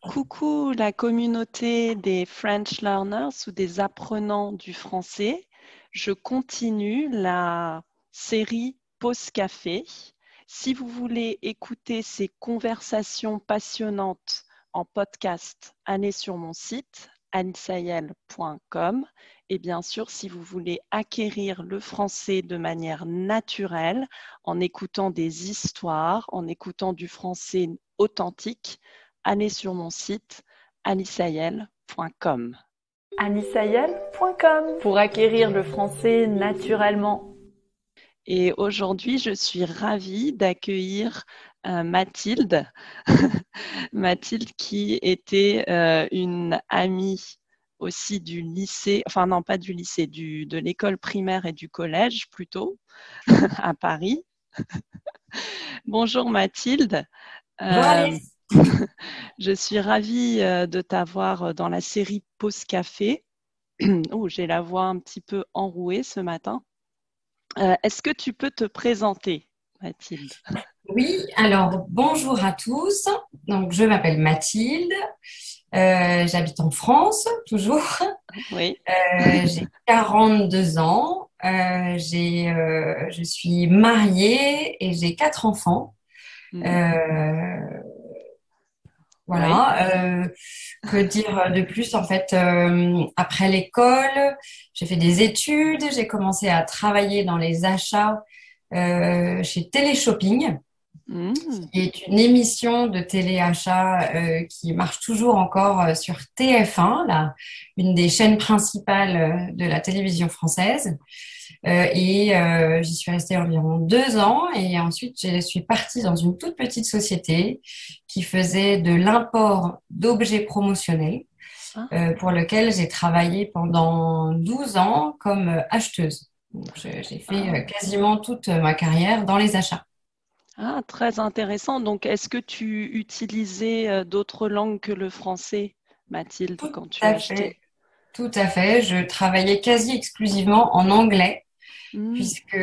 Coucou la communauté des French Learners ou des apprenants du français. Je continue la série Pause Café. Si vous voulez écouter ces conversations passionnantes en podcast, allez sur mon site anisayel.com. Et bien sûr, si vous voulez acquérir le français de manière naturelle, en écoutant des histoires, en écoutant du français authentique, allez sur mon site anisayel.com. anisayel.com pour acquérir le français naturellement. Et aujourd'hui, je suis ravie d'accueillir Mathilde. Mathilde qui était une amie aussi du lycée, enfin non pas du lycée, de l'école primaire et du collège plutôt, à Paris. Bonjour Mathilde. Bonjour Alice. Je suis ravie de t'avoir dans la série Pause Café. Oh, j'ai la voix un petit peu enrouée ce matin. Est-ce que tu peux te présenter, Mathilde? Oui, alors bonjour à tous. Donc je m'appelle Mathilde. J'habite en France, toujours. Oui. J'ai 42 ans. Je suis mariée et j'ai 4 enfants. Euh, Oui. voilà. Que dire de plus? En fait, après l'école, j'ai fait des études. J'ai commencé à travailler dans les achats chez Téléshopping, Mmh. qui est une émission de téléachat qui marche toujours encore sur TF1, là, une des chaînes principales de la télévision française. J'y suis restée environ 2 ans et ensuite je suis partie dans une toute petite société qui faisait de l'import d'objets promotionnels Ah, pour lequel j'ai travaillé pendant 12 ans comme acheteuse. Donc, j'ai fait ah. quasiment toute ma carrière dans les achats. Ah, très intéressant. Donc, est-ce que tu utilisais d'autres langues que le français, Mathilde, Tout quand tu à achetais? fait. Tout à fait. Je travaillais quasi exclusivement en anglais, Mmh. puisque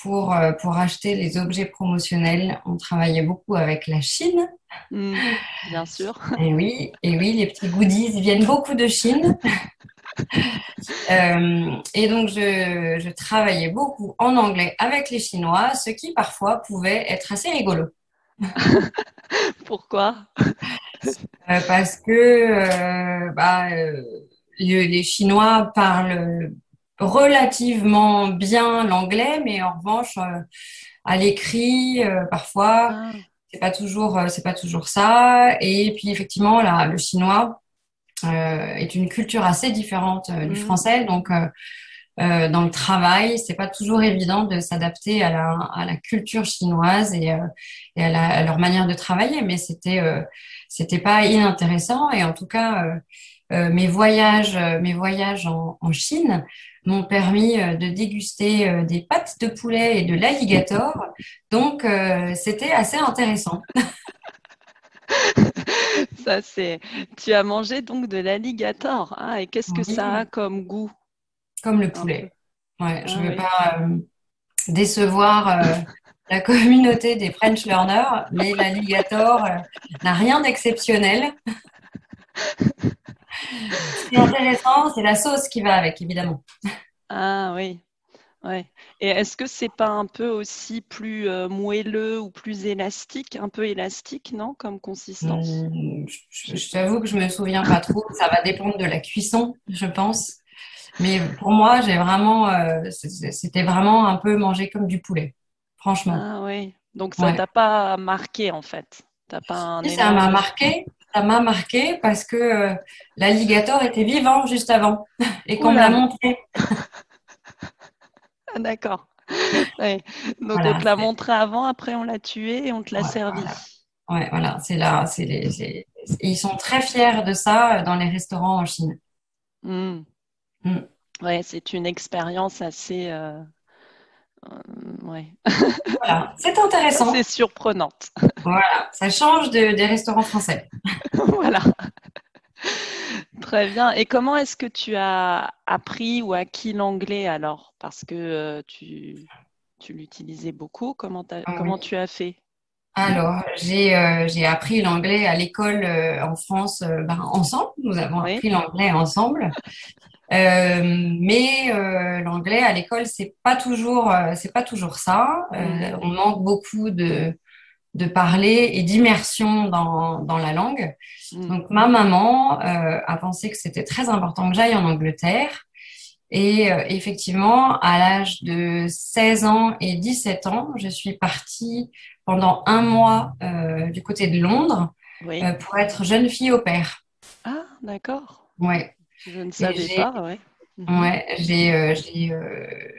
pour acheter les objets promotionnels, on travaillait beaucoup avec la Chine. Mmh. Bien sûr. Et oui, les petits goodies viennent beaucoup de Chine. Et donc, je travaillais beaucoup en anglais avec les Chinois, ce qui parfois pouvait être assez rigolo. Pourquoi? Parce que les Chinois parlent relativement bien l'anglais, mais en revanche, à l'écrit, parfois, Ah, c'est pas toujours ça. Et puis effectivement, là, le chinois est une culture assez différente du mmh. français, donc dans le travail, c'est pas toujours évident de s'adapter à la culture chinoise et à leur manière de travailler, mais c'était pas inintéressant. Et en tout cas, mes voyages en Chine m'ont permis de déguster des pâtes de poulet et de l'alligator. Donc, c'était assez intéressant, Ça, c'est. Tu as mangé donc de l'alligator. Ah, et qu'est-ce que ça a oui, comme goût? comme le Un peu. poulet. Ouais, je Ah veux oui. pas décevoir la communauté des French learners, mais l'alligator n'a rien d'exceptionnel. Ce qui est intéressant, c'est la sauce qui va avec, évidemment. Ah oui. Ouais. Et est-ce que c'est pas un peu aussi plus moelleux ou plus élastique, un peu élastique, non, comme consistance? Je sais Je pas. t'avoue que je me souviens pas trop. Ça va dépendre de la cuisson, je pense. Mais pour moi, c'était vraiment un peu mangé comme du poulet, franchement. Ah oui. Donc ça Ouais. t'a pas marqué en fait. T'as pas un Et énorme. ça m'a marqué parce que l'alligator était vivant juste avant et qu'on me l'a Oula. montré. Ah, d'accord. Ouais. Donc on Voilà, te l'a montré avant, après on l'a tué et on te l'a ouais, servi. voilà. Ouais, voilà, c'est là, et ils sont très fiers de ça dans les restaurants en Chine. Hmm. Mm. Ouais, c'est une expérience assez, ouais, Voilà, c'est assez intéressant. surprenante. Voilà, ça change des restaurants français. Voilà. Très bien. Et comment est-ce que tu as appris ou acquis l'anglais alors? Parce que tu l'utilisais beaucoup. Comment Ah comment oui. tu as fait? Alors, j'ai appris l'anglais à l'école en France ensemble. Nous avons Oui. appris l'anglais ensemble. Mais l'anglais à l'école, c'est pas toujours ça. Mm. On manque beaucoup de parler et d'immersion dans la langue. Mm. Donc, ma maman a pensé que c'était très important que j'aille en Angleterre. Et effectivement, à l'âge de 16 ans et 17 ans, je suis partie pendant un mois du côté de Londres Oui. pour être jeune fille au pair. Ah, d'accord. Ouais. Je ne Et savais pas, ouais. Mhm.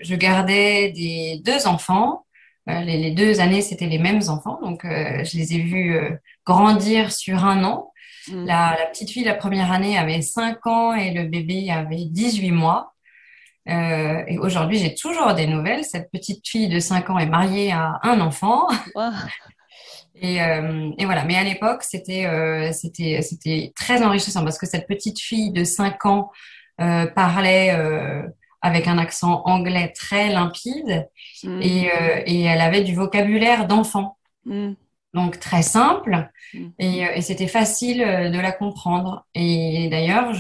je gardais des deux enfants. Les 2 années, c'était les mêmes enfants. Donc, je les ai vus grandir sur un an. Mm. La petite fille, la première année, avait 5 ans et le bébé avait 18 mois. Et aujourd'hui, j'ai toujours des nouvelles. Cette petite fille de 5 ans est mariée à un enfant. Ah, Et voilà. Mais à l'époque, c'était très enrichissant parce que cette petite fille de 5 ans parlait avec un accent anglais très limpide mm. et elle avait du vocabulaire d'enfant. Mm. Donc très simple Mm. et c'était facile de la comprendre. Et d'ailleurs,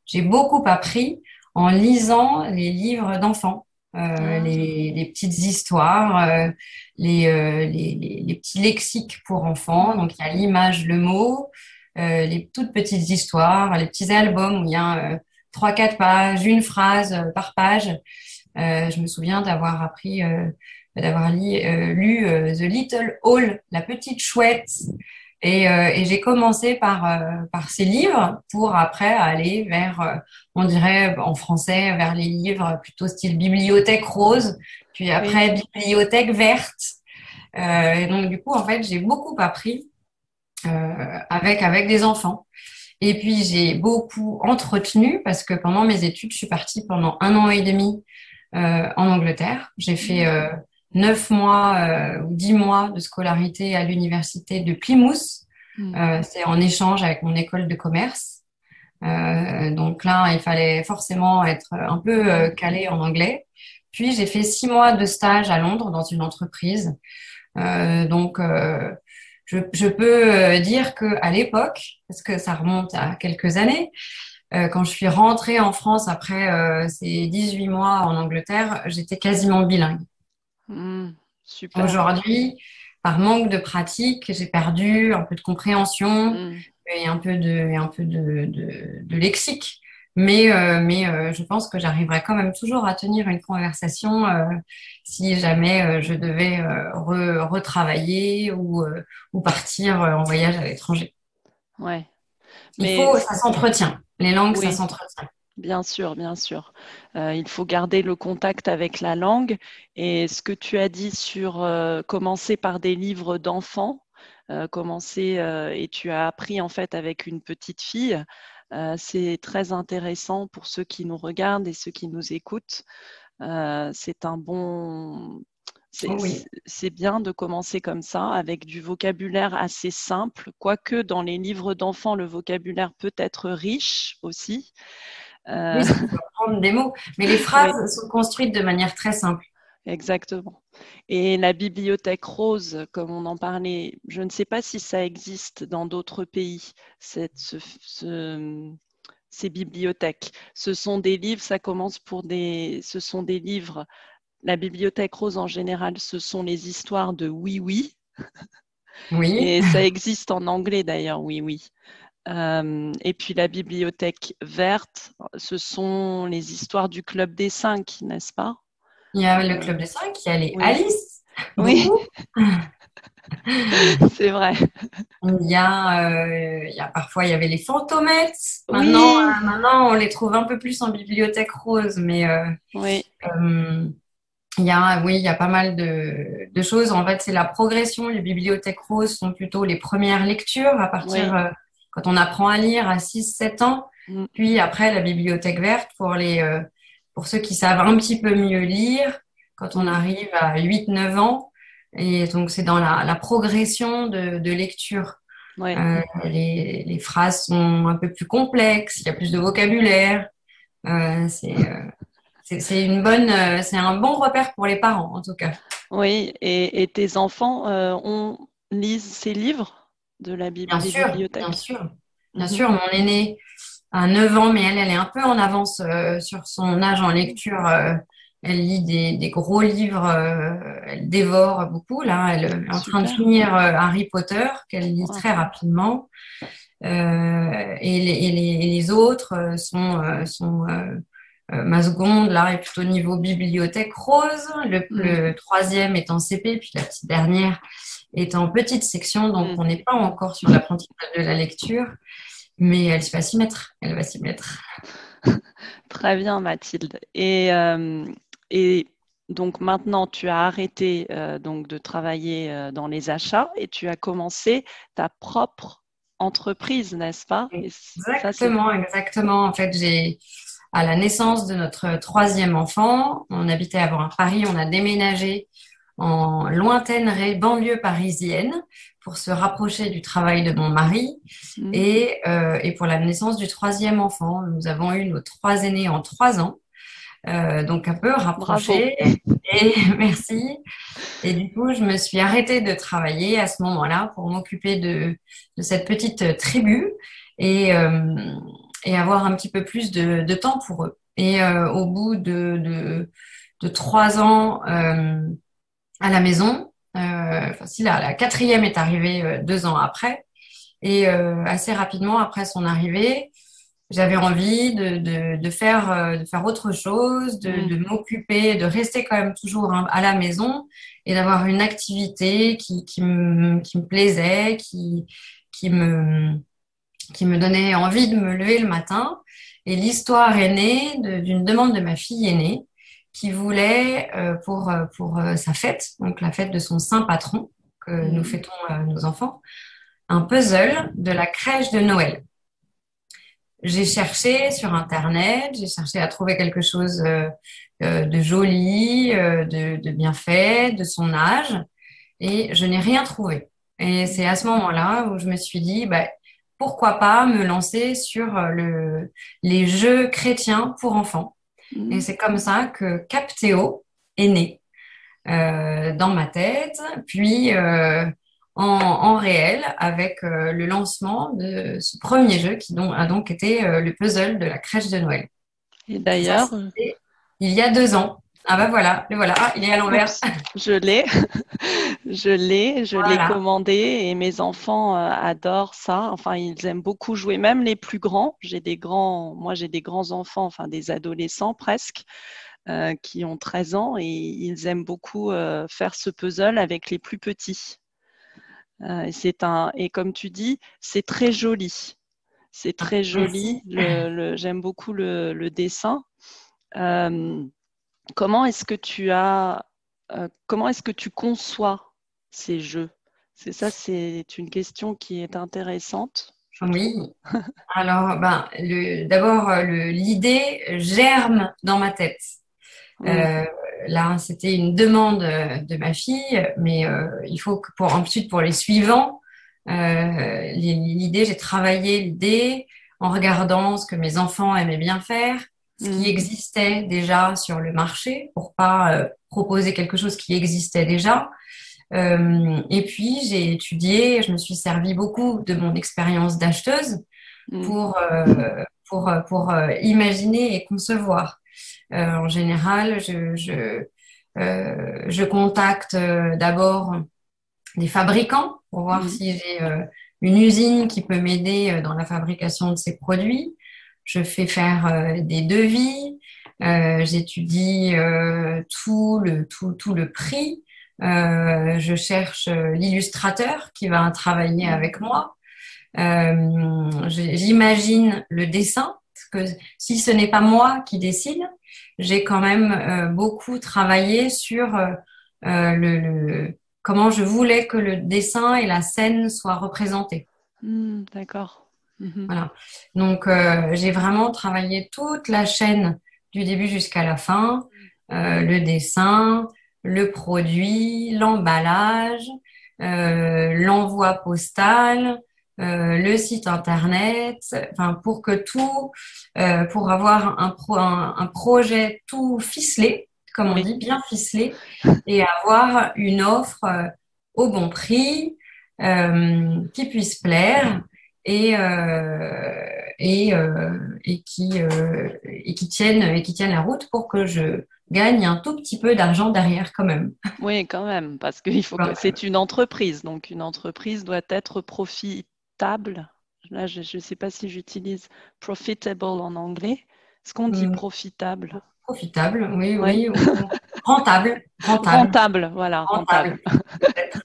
j'ai beaucoup appris en lisant les livres d'enfants, Ah, les petites histoires, les petits lexiques pour enfants. Donc il y a l'image, le mot, les toutes petites histoires, les petits albums où il y a 3, 4 pages, une phrase par page. Je me souviens d'avoir lu The Little Hall, la petite chouette. Et j'ai commencé par ces livres pour après aller vers, on dirait en français, vers les livres plutôt style bibliothèque rose, puis oui. après bibliothèque verte. Et donc du coup, en fait, j'ai beaucoup appris avec des enfants. Et puis j'ai beaucoup entretenu parce que pendant mes études, je suis partie pendant 1 an et demi en Angleterre. J'ai fait Mm. 9 mois ou 10 mois de scolarité à l'université de Plymouth. Mm. C'est en échange avec mon école de commerce. Donc là, il fallait forcément être un peu calé en anglais. Puis j'ai fait 6 mois de stage à Londres dans une entreprise. Donc je peux dire que à l'époque, parce que ça remonte à quelques années, quand je suis rentrée en France après ces 18 mois en Angleterre, j'étais quasiment bilingue. Mm. Super. Aujourd'hui, par manque de pratique, j'ai perdu un peu de compréhension Mm. et un peu de lexique. Mais je pense que j'arriverai quand même toujours à tenir une conversation si jamais je devais retravailler ou partir en voyage à l'étranger. Ouais. Mais Ça s'entretient. Les langues, ça oui. s'entretient. Bien sûr, bien sûr. Il faut garder le contact avec la langue. Et ce que tu as dit sur commencer par des livres d'enfants, et tu as appris en fait avec une petite fille, c'est très intéressant pour ceux qui nous regardent et ceux qui nous écoutent. C'est un bon, Oh oui. c'est bien de commencer comme ça, avec du vocabulaire assez simple, quoique dans les livres d'enfants, le vocabulaire peut être riche aussi. Oui, Euh, ça peut prendre des mots, mais les phrases oui, sont construites de manière très simple. exactement. Et la bibliothèque rose, comme on en parlait, je ne sais pas si ça existe dans d'autres pays, ces bibliothèques. Ce sont des livres, ça commence ce sont des livres. La bibliothèque rose en général, ce sont les histoires de Oui Oui, Oui, et ça existe en anglais d'ailleurs, Oui Oui. Et puis la bibliothèque verte, ce sont les histoires du Club des Cinq, n'est-ce pas? il y a le Euh, Club des Cinq, il y a les oui, Alice, oui, beaucoup. c'est vrai. Parfois, il y avait les Fantomettes. Oui, Maintenant, on les trouve un peu plus en bibliothèque rose, mais oui, euh, oui, il y a pas mal de choses. En fait, c'est la progression. Les bibliothèques roses sont plutôt les premières lectures à partir, oui. quand on apprend à lire à 6, 7 ans. Mm, Puis après, la bibliothèque verte pour ceux qui savent un petit peu mieux lire, quand on mm, arrive à 8, 9 ans. Et donc, c'est dans la progression de lecture. ouais. Les phrases sont un peu plus complexes, il y a plus de vocabulaire. Euh, c'est, euh, c'est un bon repère pour les parents, en tout cas. Oui, et tes enfants ont lisent ces livres de la des Bien sûr, bien bibliothèques? sûr. Bien Mhm. sûr, mon aînée a 9 ans, mais elle est un peu en avance sur son âge en lecture. Elle lit des gros livres, elle dévore beaucoup. Là, elle est en train de Super. finir Harry Potter, qu'elle lit Wow. très rapidement. Et les autres ma seconde, là, est plutôt niveau bibliothèque rose. Mm. Le troisième est en CP, puis la petite dernière est en petite section, donc Mm. on n'est pas encore sur l'apprentissage de la lecture, mais elle va s'y mettre. Elle va s'y mettre. Très bien, Mathilde. Et donc maintenant, tu as arrêté donc de travailler dans les achats et tu as commencé ta propre entreprise, n'est-ce pas? Et ça, c'est Exactement, exactement. En fait, à la naissance de notre troisième enfant, on habitait avant à Paris, on a déménagé en lointaine banlieue parisienne pour se rapprocher du travail de mon mari mm, et pour la naissance du troisième enfant. Nous avons eu nos 3 aînés en 3 ans, donc un peu bravo. rapprochés. Et merci. Et du coup, je me suis arrêtée de travailler à ce moment-là pour m'occuper de cette petite tribu et, euh, et avoir un petit peu plus de temps pour eux. Et au bout de 3 ans à la maison, enfin, si la quatrième est arrivée 2 ans après, et assez rapidement après son arrivée, j'avais envie de faire autre chose, Mm, de m'occuper, de rester quand même toujours à la maison et d'avoir une activité qui me plaisait, qui me, qui me donnait envie de me lever le matin. Et l'histoire est née d'une demande de ma fille aînée qui voulait, pour sa fête, donc la fête de son saint patron, que nous mm. fêtons nos enfants, un puzzle de la crèche de Noël. J'ai cherché sur Internet, j'ai cherché à trouver quelque chose de joli, de bien fait, de son âge, et je n'ai rien trouvé. Et c'est à ce moment-là où je me suis dit, bah, pourquoi pas me lancer sur les jeux chrétiens pour enfants. Et Mm. c'est comme ça que Capteo est né dans ma tête, puis en réel avec le lancement de ce premier jeu a donc été le puzzle de la crèche de Noël. Et Ça, d'ailleurs, c'était il y a 2 ans. Ah bah voilà, le voilà. Ah, il est à l'envers. oups, je l'ai, je l'ai Voilà. commandé et mes enfants adorent ça. Enfin, ils aiment beaucoup jouer, même les plus grands. Moi j'ai des grands enfants, enfin des adolescents presque, qui ont 13 ans et ils aiment beaucoup faire ce puzzle avec les plus petits. Et comme tu dis, c'est très joli. C'est Ah, très joli. merci. J'aime beaucoup le dessin. Euh, comment est-ce que comment est-ce que tu conçois ces jeux? C'est une question qui est intéressante, je Oui. trouve. Alors, ben, d'abord, l'idée germe dans ma tête. Mm, Euh, Là, c'était une demande de ma fille, mais il faut que ensuite pour les suivants, l'idée, j'ai travaillé l'idée en regardant ce que mes enfants aimaient bien faire, ce qui mm, existait déjà sur le marché pour pas proposer quelque chose qui existait déjà. Et puis j'ai étudié, je me suis servi beaucoup de mon expérience d'acheteuse mm, pour imaginer et concevoir. En général, je contacte d'abord des fabricants pour voir mm, si j'ai une usine qui peut m'aider dans la fabrication de ces produits. Je fais faire des devis, j'étudie tout le prix. Je cherche l'illustrateur qui va travailler mm, avec moi. J'imagine le dessin, parce que si ce n'est pas moi qui dessine, j'ai quand même beaucoup travaillé sur comment je voulais que le dessin et la scène soient représentés. d'accord. Mhm, Voilà. Donc, j'ai vraiment travaillé toute la chaîne du début jusqu'à la fin, le dessin, le produit, l'emballage, l'envoi postal, le site internet, enfin pour avoir un projet tout ficelé, comme on oui. dit, bien ficelé, et avoir une offre au bon prix, qui puisse plaire et, euh, et qui tiennent la route pour que je gagne un tout petit peu d'argent derrière quand même. Oui, quand même, parce qu'il faut que c'est une entreprise, donc une entreprise doit être profitable. Là, je ne sais pas si j'utilise profitable en anglais. Est-ce qu'on dit Hum, profitable? Profitable, oui, Oui, oui, ou rentable, rentable, rentable, voilà, rentable, rentable, peut-être.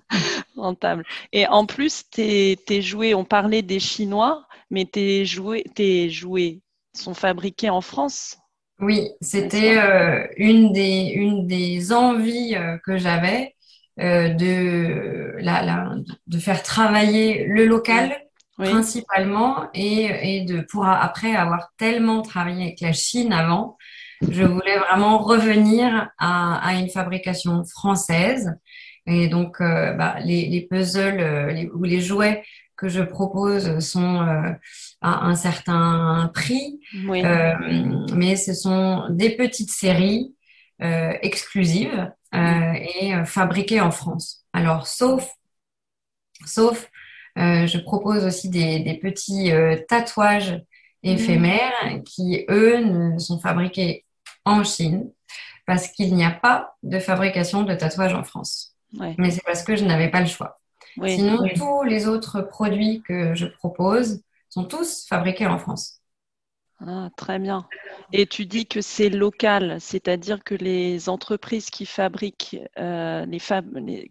rentable. Et en plus, tes jouets, on parlait des Chinois, mais tes jouets sont fabriqués en France, Oui, n'est-ce c'était pas? une des envies que j'avais de faire travailler le Mm. local Oui, principalement et de pour après avoir tellement travaillé avec la Chine avant, je voulais vraiment revenir à une fabrication française. Et donc, les puzzles ou les jouets que je propose sont à un certain prix, oui. euh, mais ce sont des petites séries exclusives Mm. et fabriquées en France. Alors, sauf je propose aussi des petits tatouages Mm. éphémères qui, eux, ne sont fabriqués en Chine parce qu'il n'y a pas de fabrication de tatouages en France. Ouais, Mais c'est parce que je n'avais pas le choix. oui. Sinon, tous les autres produits que je propose sont tous fabriqués en France. Ah, très bien. Et tu dis que c'est local, c'est-à-dire que les entreprises qui fabriquent,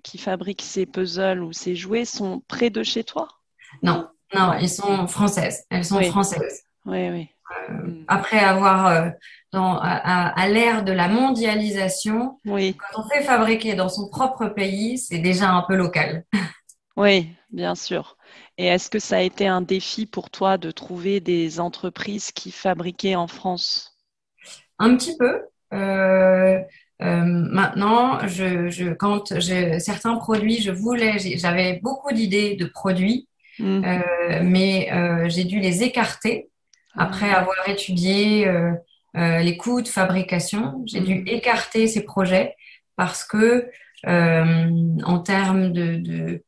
qui fabriquent ces puzzles ou ces jouets sont près de chez toi? Non, Ou non, non? ils sont françaises. Elles sont Oui, françaises. oui, oui. Mm. Après avoir, à l'ère de la mondialisation, Oui, quand on fait fabriquer dans son propre pays, c'est déjà un peu local. oui, bien sûr. Et est-ce que ça a été un défi pour toi de trouver des entreprises qui fabriquaient en France? Un petit peu. Euh, Maintenant, quand certains produits, j'avais beaucoup d'idées de produits, Mm. mais j'ai dû les écarter après Ah, avoir étudié les coûts de fabrication. J'ai dû mm. écarter ces projets parce que en termes de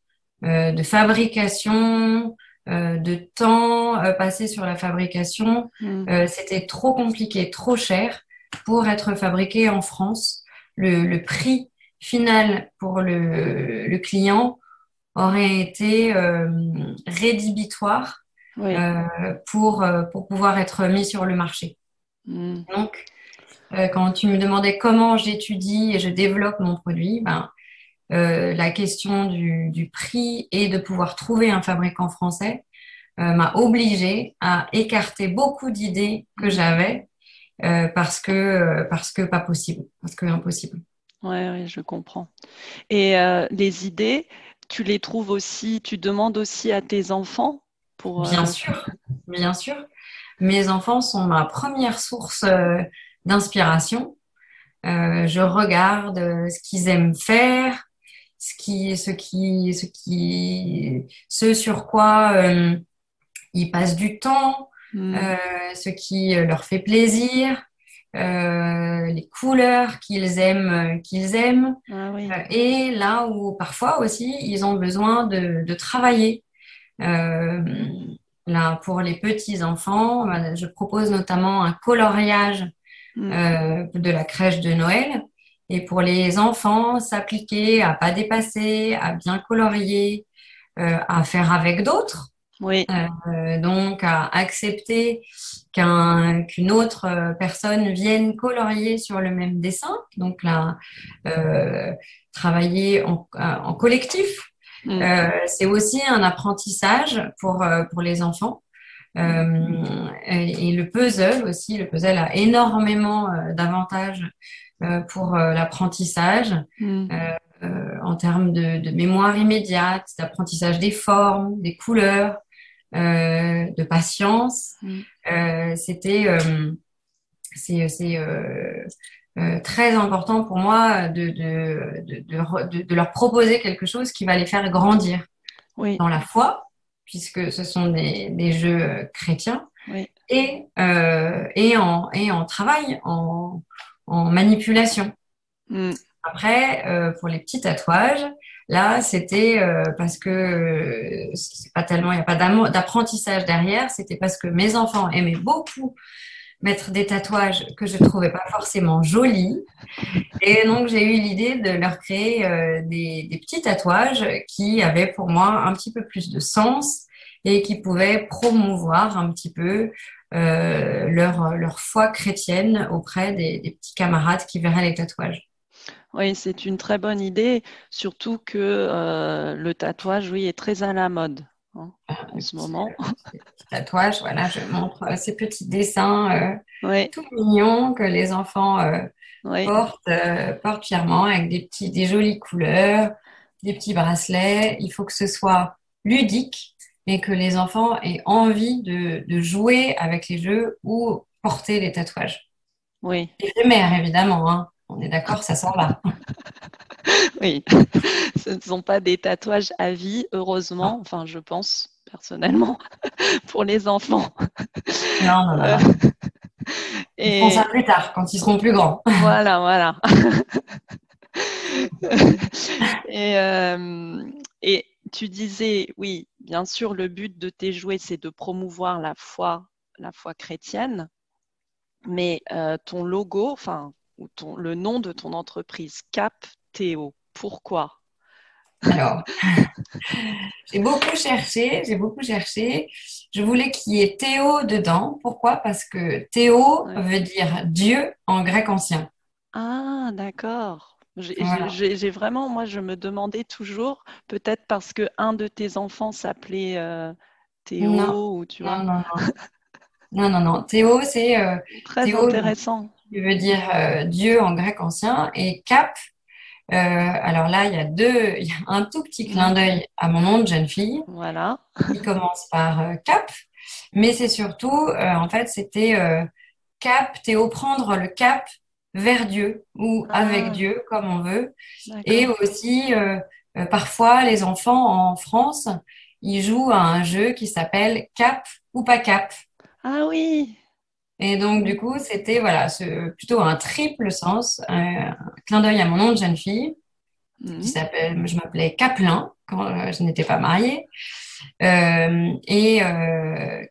fabrication, de temps passé sur la fabrication, Mm. c'était trop compliqué, trop cher pour être fabriqué en France. Le prix final pour le client aurait été rédhibitoire Oui. pour pouvoir être mis sur le marché. Mm. Donc, quand tu me demandais comment j'étudie et je développe mon produit, la question du prix et de pouvoir trouver un fabricant français m'a obligée à écarter beaucoup d'idées que Mm. j'avais parce que pas possible, parce que impossible. Ouais, ouais, je comprends. Et les idées, tu les trouves aussi, tu demandes aussi à tes enfants pour... Bien sûr, bien sûr. Mes enfants sont ma première source d'inspiration. Je regarde ce qu'ils aiment faire, ce sur quoi ils passent du temps, Mm. euh, ce qui leur fait plaisir, les couleurs qu'ils aiment, Ah oui. et là où parfois aussi ils ont besoin de travailler. Euh, Là, pour les petits enfants, je propose notamment un coloriage Mm. de la crèche de Noël. Et pour les enfants, s'appliquer à pas dépasser, à bien colorier, à faire avec d'autres. Oui. Donc, à accepter qu'une autre personne vienne colorier sur le même dessin. Donc là, euh, travailler en collectif. Mm. C'est aussi un apprentissage pour les enfants. Et le puzzle aussi, le puzzle a énormément d'avantages pour l'apprentissage Mm. en termes de mémoire immédiate, d'apprentissage des formes, des couleurs, de patience. Mm. C'était c'est très important pour moi de leur proposer quelque chose qui va les faire grandir Oui. dans la foi, puisque ce sont des jeux chrétiens, Oui. et en travail, en manipulation. Mm. Après, pour les petits tatouages, Là, c'était parce que c'est pas tellement, il n'y a pas d'apprentissage derrière, c'était parce que mes enfants aimaient beaucoup mettre des tatouages que je trouvais pas forcément jolis. Et donc, j'ai eu l'idée de leur créer des petits tatouages qui avaient pour moi un petit peu plus de sens et qui pouvaient promouvoir un petit peu leur foi chrétienne auprès des petits camarades qui verraient les tatouages. Oui, c'est une très bonne idée, surtout que le tatouage, oui, est très à la mode, hein, en ce moment. Ces petits tatouages, voilà, je montre ces petits dessins Oui, tout mignons que les enfants oui, portent fièrement avec des jolies couleurs, des petits bracelets. Il faut que ce soit ludique et que les enfants aient envie de jouer avec les jeux ou porter les tatouages. oui, Éphémère, évidemment, hein. On est d'accord, ça s'en va. oui. Ce ne sont pas des tatouages à vie, heureusement, enfin, je pense personnellement, pour les enfants. Non, non, non, Euh, non. Ils feront ça et plus tard, quand ils seront plus grands. voilà, voilà. Et, euh, et tu disais, oui, bien sûr, le but de tes jouets, c'est de promouvoir la foi chrétienne, mais ton logo, enfin, ou le nom de ton entreprise, Cap Théo, pourquoi? Alors, j'ai beaucoup cherché, j'ai beaucoup cherché. Je voulais qu'il y ait Théo dedans. Pourquoi? Parce que Théo Ouais. veut dire Dieu en grec ancien. Ah, d'accord. Voilà. J'ai vraiment, moi, je me demandais toujours, peut-être parce que un de tes enfants s'appelait Non, Théo, ou tu non, vois, non, non. Non, non, non. Théo, c'est très Théo, donc, intéressant. qui veut dire Dieu en grec ancien. Et Cap, alors là, il y a un tout petit clin Mhm. d'œil à mon nom de jeune fille Voilà. qui commence par Cap. Mais c'est surtout, en fait, c'était cap, Théo, prendre le cap vers Dieu ou avec Ah, Dieu, comme on veut. Et d'accord. aussi, parfois, les enfants en France, ils jouent à un jeu qui s'appelle Cap ou pas Cap. Ah oui. Et donc, du Oui. coup, c'était voilà, plutôt un triple sens, un clin d'œil à mon nom de jeune fille, Mhm. je m'appelais Caplin quand je n'étais pas mariée,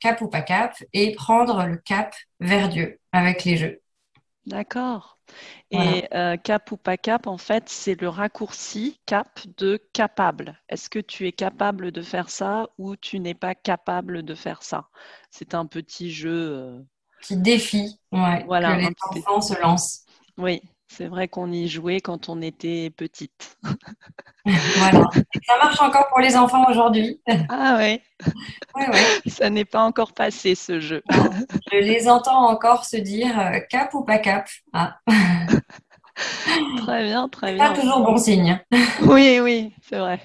cap ou pas cap, et prendre le cap vers Dieu avec les jeux. D'accord. Voilà. Et cap ou pas cap, en fait, c'est le raccourci cap de capable. Est-ce que tu es capable de faire ça ou tu n'es pas capable de faire ça? C'est un petit jeu, Petit défi, ouais, que voilà, les un petit. enfants se lancent. Oui, c'est vrai qu'on y jouait quand on était petite. Voilà. Et ça marche encore pour les enfants aujourd'hui. Ah oui, Oui, oui. ça n'est pas encore passé ce jeu. Non. Je les entends encore se dire cap ou pas cap. Ah, Très bien, très c'est pas bien. toujours bon signe. Oui, oui, c'est vrai.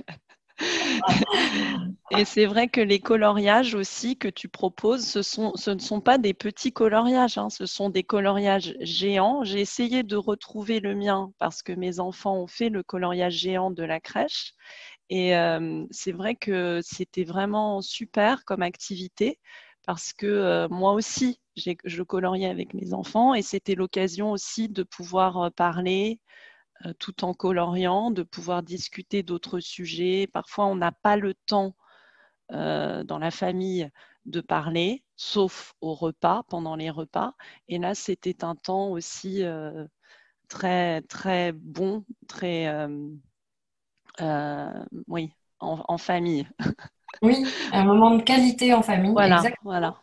Et c'est vrai que les coloriages aussi que tu proposes, ce ne sont pas des petits coloriages, hein, ce sont des coloriages géants. J'ai essayé de retrouver le mien parce que mes enfants ont fait le coloriage géant de la crèche. Et c'est vrai que c'était vraiment super comme activité parce que moi aussi, je coloriais avec mes enfants et c'était l'occasion aussi de pouvoir parler tout en coloriant, de pouvoir discuter d'autres sujets. Parfois, on n'a pas le temps dans la famille de parler, sauf au repas, pendant les repas. Et là, c'était un temps aussi très, très bon, très, oui, en famille. Oui, un moment de qualité en famille, Voilà, exact. voilà.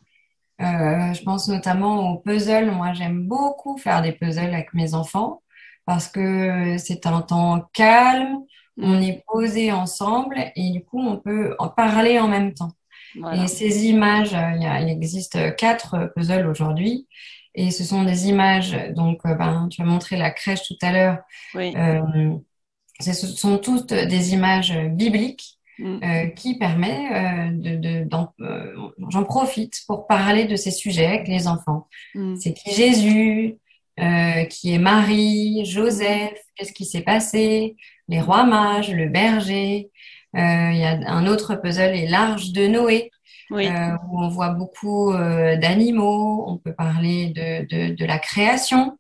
Je pense notamment aux puzzles. Moi, j'aime beaucoup faire des puzzles avec mes enfants parce que c'est un temps calme, on Mm, est posé ensemble et du coup, on peut en parler en même temps. Et voilà. ces images, il existe 4 puzzles aujourd'hui et ce sont des images, donc ben, tu as montré la crèche tout à l'heure. Oui. Euh, Ce sont toutes des images bibliques Mm, qui permettent j'en profite pour parler de ces sujets avec les enfants. mm, C'est qui Jésus, qui est Marie, mm, Joseph, qu'est-ce qui s'est passé, les mm. rois mages, le berger. Il y a un autre puzzle, et l'Arche de Noé, Oui. où on voit beaucoup d'animaux. On peut parler de la création.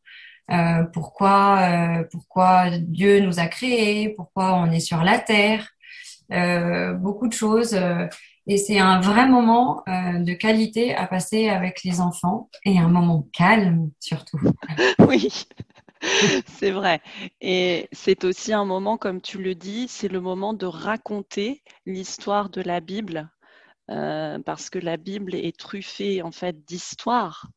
pourquoi Dieu nous a créés, pourquoi on est sur la terre, beaucoup de choses. Et c'est un vrai moment de qualité à passer avec les enfants et un moment calme surtout. Oui, c'est vrai. Et c'est aussi un moment, comme tu le dis, c'est le moment de raconter l'histoire de la Bible, parce que la Bible est truffée en fait d'histoires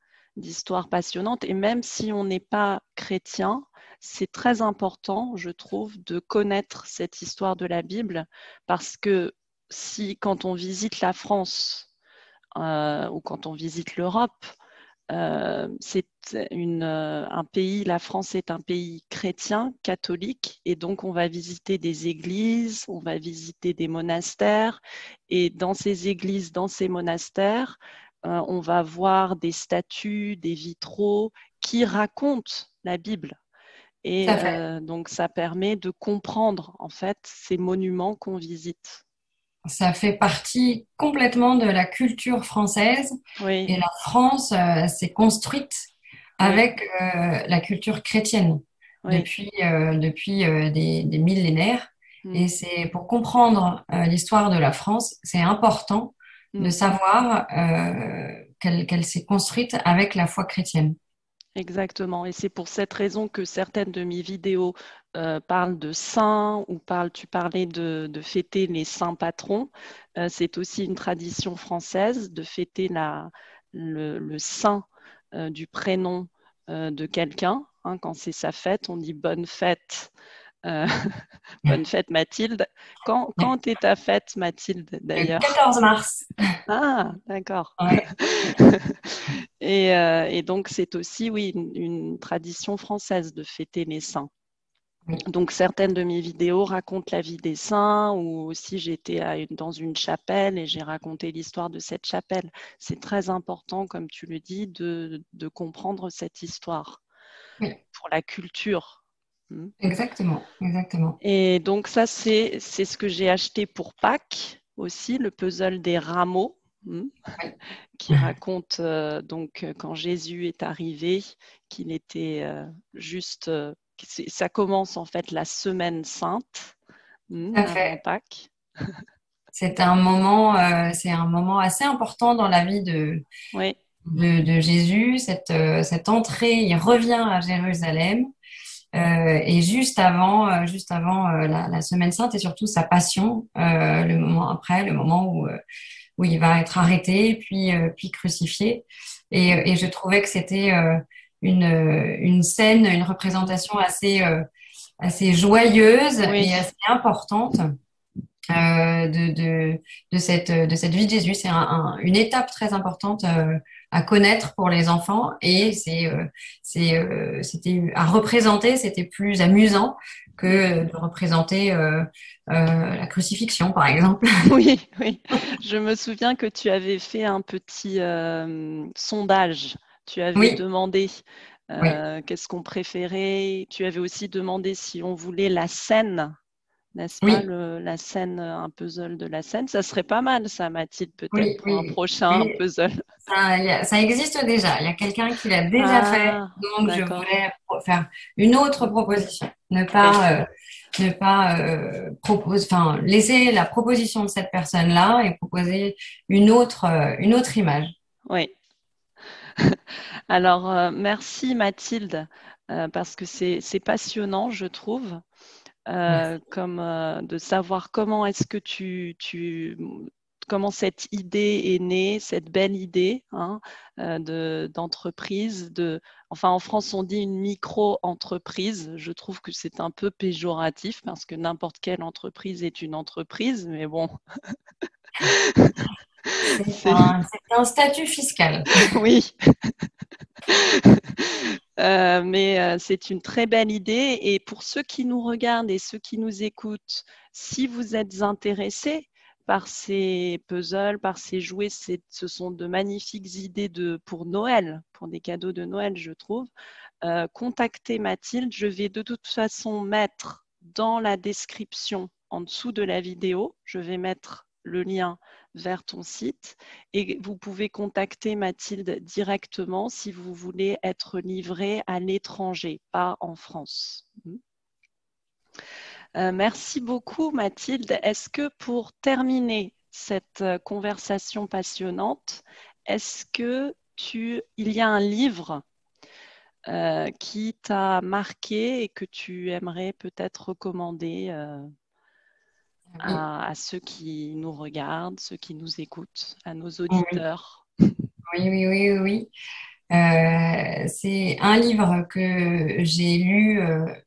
passionnantes. Et même si on n'est pas chrétien, c'est très important, je trouve, de connaître cette histoire de la Bible, parce que si quand on visite la France ou quand on visite l'Europe, c'est un pays, la France est un pays chrétien, catholique, et donc on va visiter des églises, on va visiter des monastères, et dans ces églises, dans ces monastères, on va voir des statues, des vitraux qui racontent la Bible. Tout Et à fait. donc ça permet de comprendre en fait ces monuments qu'on visite. Ça fait partie complètement de la culture française Oui, et la France s'est construite oui, avec la culture chrétienne oui. depuis des millénaires. Mm, Et c'est pour comprendre l'histoire de la France, c'est important de mm. savoir qu'elle s'est construite avec la foi chrétienne. Exactement. Et c'est pour cette raison que certaines de mes vidéos parlent de saints ou tu parlais de fêter les saints patrons. C'est aussi une tradition française de fêter le saint du prénom de quelqu'un. Hein, quand c'est sa fête, on dit bonne fête. euh, bonne fête Mathilde. Quand est ta fête Mathilde Le d'ailleurs? 14 mars. Ah, d'accord. Ouais. Et donc, c'est aussi, oui, une tradition française de fêter les saints. Donc, certaines de mes vidéos racontent la vie des saints, ou aussi j'étais dans une chapelle et j'ai raconté l'histoire de cette chapelle. C'est très important, comme tu le dis, de comprendre cette histoire Oui, pour la culture. Hmm. exactement, exactement. Et donc, ça, c'est ce que j'ai acheté pour Pâques aussi, le puzzle des rameaux. Hmm. Oui. Qui raconte donc quand Jésus est arrivé, qu'il était juste. Ça commence en fait la semaine sainte Tout à avant fait. Pâques. C'est un moment assez important dans la vie Oui, de Jésus, cette entrée, il revient à Jérusalem, et juste avant la Semaine Sainte et surtout sa passion, le moment après, le moment où il va être arrêté, puis crucifié. Et je trouvais que c'était une scène, une représentation assez joyeuse oui, et assez importante de cette vie de Jésus. C'est une étape très importante à connaître pour les enfants et c'était à représenter, c'était plus amusant que de représenter la crucifixion, par exemple. oui, oui. Je me souviens que tu avais fait un petit sondage. Tu avais Oui, demandé oui, qu'est-ce qu'on préférait. Tu avais aussi demandé si on voulait la scène. N'est-ce pas, oui, la scène, un puzzle de la scène? Ça serait pas mal, ça, Mathilde, peut-être oui, pour un oui, prochain oui. puzzle. Ça existe déjà. Il y a quelqu'un qui l'a déjà fait, Ah, donc je d'accord. voulais faire une autre proposition. Oui, Ne pas enfin, laisser la proposition de cette personne-là et proposer une autre image. oui. Alors, merci Mathilde, parce que c'est passionnant, je trouve, Merci. comme de savoir comment est-ce que comment cette idée est née, cette belle idée hein, d'entreprise. Enfin, en France, on dit une micro-entreprise. Je trouve que c'est un peu péjoratif parce que n'importe quelle entreprise est une entreprise, mais bon, c'est C'est un statut fiscal. oui. Mais c'est une très belle idée. Et pour ceux qui nous regardent et ceux qui nous écoutent, si vous êtes intéressés par ces puzzles, par ces jouets, ce sont de magnifiques idées pour Noël, pour des cadeaux de Noël, je trouve. Contactez Mathilde. Je vais de toute façon mettre dans la description, en dessous de la vidéo, je vais mettre le lien vers ton site et vous pouvez contacter Mathilde directement si vous voulez être livré à l'étranger, pas en France. Merci beaucoup Mathilde. Est-ce que pour terminer cette conversation passionnante, est-ce que il y a un livre qui t'a marqué et que tu aimerais peut-être recommander à ceux qui nous regardent, ceux qui nous écoutent, à nos auditeurs? Oui. C'est un livre que j'ai lu,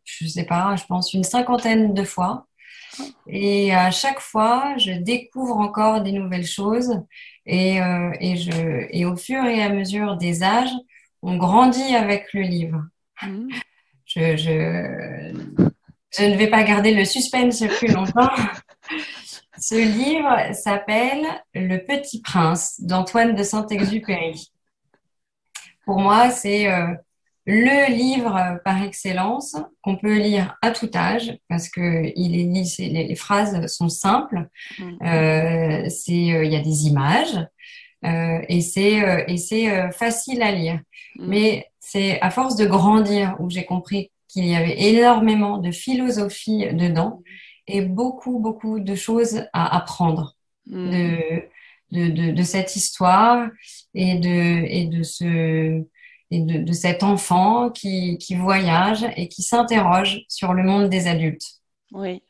je sais pas, je pense une cinquantaine de fois. Et à chaque fois, je découvre encore des nouvelles choses. Et au fur et à mesure des âges, on grandit avec le livre. Je, je, je ne vais pas garder le suspense plus longtemps. Ce livre s'appelle Le Petit Prince d'Antoine de Saint-Exupéry. Pour moi, c'est le livre par excellence qu'on peut lire à tout âge parce que les phrases sont simples, il y a des images et c'est facile à lire. Mais c'est à force de grandir où j'ai compris qu'il y avait énormément de philosophie dedans et beaucoup de choses à apprendre de cette histoire et de cet enfant qui voyage et qui s'interroge sur le monde des adultes. Oui,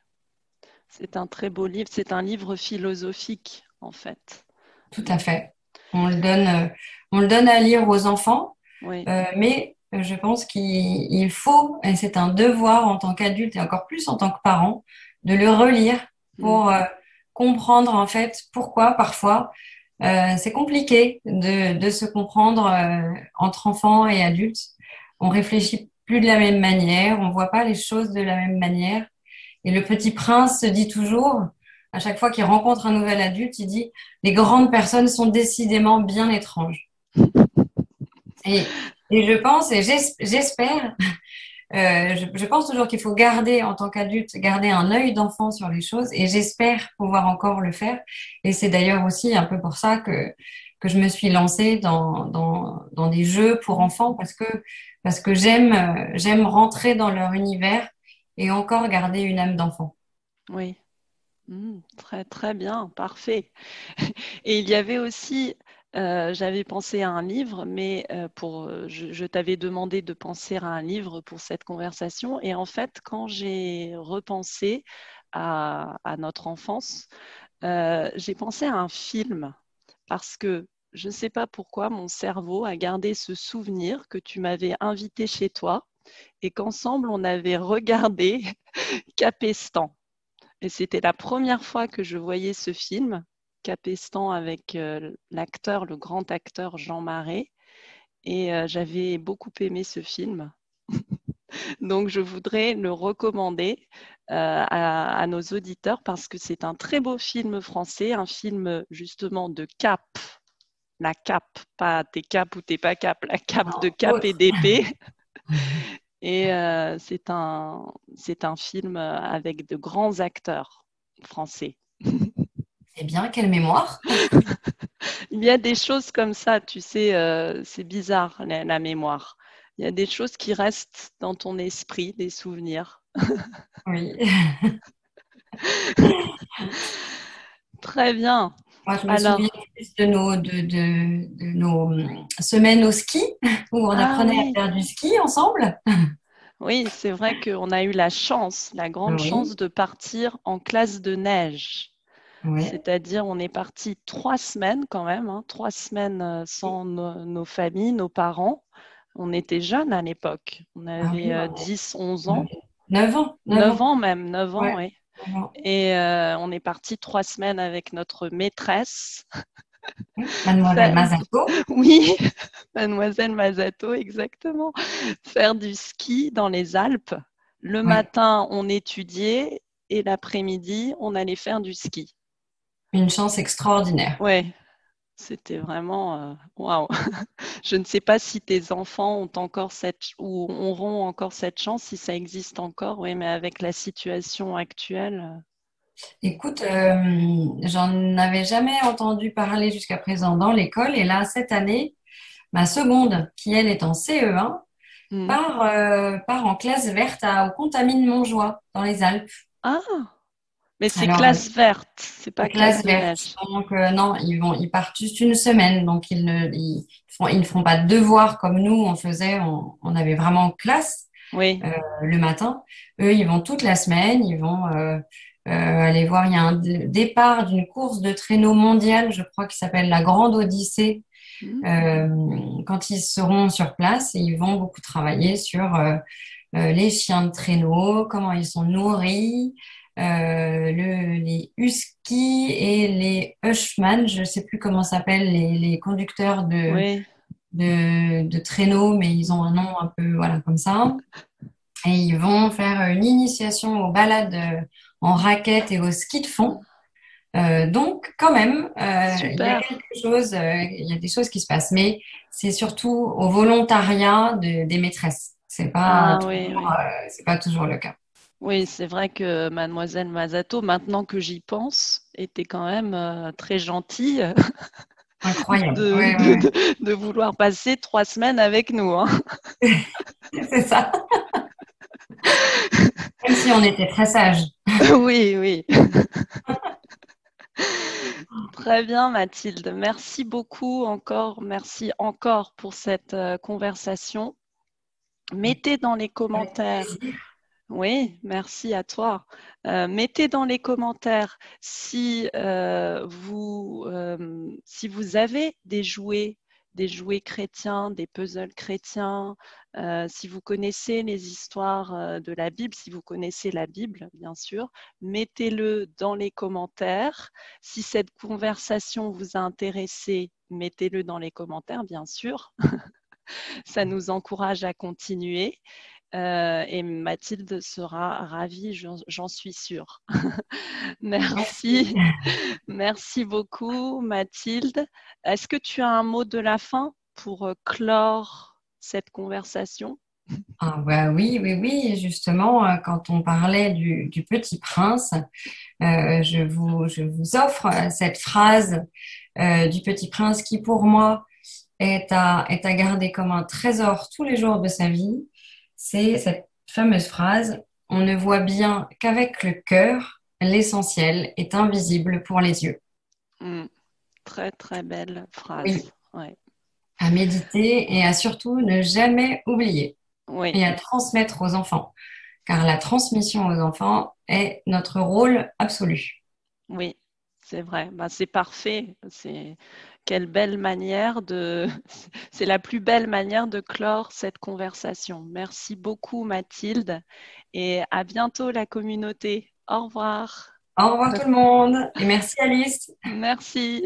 c'est un très beau livre. C'est un livre philosophique, en fait. Tout à fait. On le donne à lire aux enfants, mais je pense qu'il faut, et c'est un devoir en tant qu'adulte et encore plus en tant que parent, de le relire pour comprendre en fait pourquoi parfois c'est compliqué de se comprendre entre enfants et adultes. On réfléchit plus de la même manière, on voit pas les choses de la même manière. Et le petit prince se dit toujours, à chaque fois qu'il rencontre un nouvel adulte, il dit les grandes personnes sont décidément bien étranges. Et je pense et j'espère. Je pense toujours qu'il faut garder, en tant qu'adulte, garder un œil d'enfant sur les choses et j'espère pouvoir encore le faire. Et c'est d'ailleurs aussi un peu pour ça que je me suis lancée dans des jeux pour enfants parce que j'aime rentrer dans leur univers et encore garder une âme d'enfant. Oui, très très bien, parfait. Et il y avait aussi, j'avais pensé à un livre, mais je t'avais demandé de penser à un livre pour cette conversation. Et en fait, quand j'ai repensé à notre enfance, j'ai pensé à un film parce que je ne sais pas pourquoi mon cerveau a gardé ce souvenir que tu m'avais invité chez toi et qu'ensemble on avait regardé Capestan. Et c'était la première fois que je voyais ce film, Capestan, avec l'acteur, le grand acteur Jean Marais. Et j'avais beaucoup aimé ce film. Donc, je voudrais le recommander à nos auditeurs parce que c'est un très beau film français, un film justement de cap. La cape, pas t'es cap ou t'es pas cap, la cape de cap et d'épée. Et c'est un film avec de grands acteurs français. Eh bien, quelle mémoire! Il y a des choses comme ça, tu sais, c'est bizarre la mémoire. Il y a des choses qui restent dans ton esprit, des souvenirs. Oui. Très bien. Moi, je me souviens plus de nos semaines au ski où on apprenait à faire du ski ensemble. Oui, c'est vrai qu'on a eu la grande chance de partir en classe de neige. Oui. C'est-à-dire, on est parti 3 semaines quand même, 3 semaines sans nos familles, nos parents. On était jeunes à l'époque. On avait 10, 11 ans. 9 ans. 9 ans même, 9 ans, oui. Et on est parti 3 semaines avec notre maîtresse. Mademoiselle Mazato. Oui, Mademoiselle Mazato, exactement. Faire du ski dans les Alpes. Le matin, on étudiait et l'après-midi, on allait faire du ski. Une chance extraordinaire. Oui, c'était vraiment waouh. Je ne sais pas si tes enfants ont encore ou auront encore cette chance, si ça existe encore, oui, mais avec la situation actuelle. Écoute, j'en avais jamais entendu parler jusqu'à présent dans l'école. Et là, cette année, ma seconde, qui elle est en CE1, Hmm. part en classe verte au Contamine-Montjoie, dans les Alpes. Ah, mais c'est Alors, classe verte, c'est en pas classe classe de verte. neige. Donc, non, ils partent juste une semaine. Donc, ils ne font pas de devoirs comme nous, on faisait. On avait vraiment classe Oui. le matin. Eux, ils vont toute la semaine. Ils vont aller voir. Il y a un départ d'une course de traîneau mondiale, je crois, qui s'appelle la Grande Odyssée. Hmm. euh, Quand ils seront sur place, et ils vont beaucoup travailler sur les chiens de traîneau, comment ils sont nourris, les huskies et les hushman, je ne sais plus comment s'appellent les conducteurs Oui. de traîneau, mais ils ont un nom un peu voilà comme ça. Et ils vont faire une initiation aux balades en raquettes et au ski de fond. Donc, quand même, il y a Super. quelque chose, il y a des choses qui se passent, mais c'est surtout au volontariat des maîtresses. Ah oui, oui. C'est pas toujours le cas. Oui, c'est vrai que Mademoiselle Masato, maintenant que j'y pense, était quand même très gentille Incroyable. de, Ouais, ouais, ouais. de vouloir passer 3 semaines avec nous, hein. C'est ça. Même si on était très sages. Oui, oui. Très bien, Mathilde. Merci beaucoup encore. Merci encore pour cette conversation. Mettez dans les Avec commentaires. plaisir. Oui, merci à toi. Mettez dans les commentaires si vous avez des jouets chrétiens, des puzzles chrétiens, si vous connaissez les histoires de la Bible, si vous connaissez la Bible, bien sûr, mettez-le dans les commentaires. Si cette conversation vous a intéressé, mettez-le dans les commentaires, bien sûr. Ça nous encourage à continuer. Et Mathilde sera ravie, j'en suis sûre. Merci. Merci, merci beaucoup Mathilde. Est-ce que tu as un mot de la fin pour clore cette conversation? Ah, bah oui, oui, oui. Justement, quand on parlait du Petit Prince, je vous offre cette phrase du Petit Prince qui, pour moi, est à garder comme un trésor tous les jours de sa vie. C'est cette fameuse phrase, on ne voit bien qu'avec le cœur, l'essentiel est invisible pour les yeux. Hmm, très très belle Oui, phrase. Ouais. à méditer et à surtout ne jamais oublier Oui, et à transmettre aux enfants, car la transmission aux enfants est notre rôle absolu. oui, c'est vrai. Bah, c'est parfait. Quelle belle manière de, c'est la plus belle manière de clore cette conversation. Merci beaucoup Mathilde et à bientôt la communauté. Au revoir. Au revoir tout le monde et merci Alice. Merci.